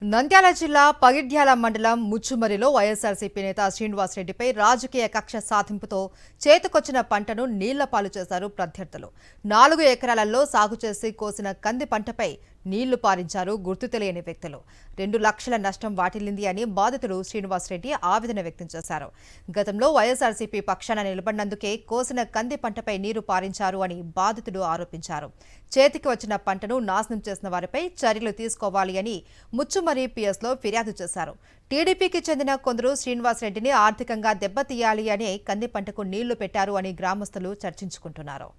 నంద్యాల జిల్లా పగిడ్యాల మండలం ముచ్చుమరిలో వైఎస్ఆర్సీపీ నేత శ్రీనివాసరెడ్డిపై రాజకీయ కక్ష సాధింపుతో చేతికొచ్చిన పంటను నీళ్లపాలు చేశారు ప్రత్యర్థులు. 4 ఎకరాలలో సాగు చేసి కోసిన కంది పంటపై నీళ్లు పారించారు గుర్తు తెలియని వ్యక్తులు. 2 లక్షల నష్టం వాటిల్లింది అని బాధితుడు శ్రీనివాసరెడ్డి ఆవేదన వ్యక్తం చేశారు. గతంలో వైఎస్ఆర్సీపీ పక్షాన నిలబడినందుకే కోసిన కంది పంటపై నీరు పారించారు అని బాధితుడు ఆరోపించారు. చేతికి వచ్చిన పంటను నాశనం చేసిన వారిపై చర్యలు తీసుకోవాలి అని ముచ్చుమరి పిఎస్లో ఫిర్యాదు చేశారు. టీడీపీకి చెందిన కొందరు శ్రీనివాసరెడ్డిని ఆర్థికంగా దెబ్బతీయాలి అనే కంది పంటకు నీళ్లు పెట్టారు అని గ్రామస్తులు చర్చించుకుంటున్నారు.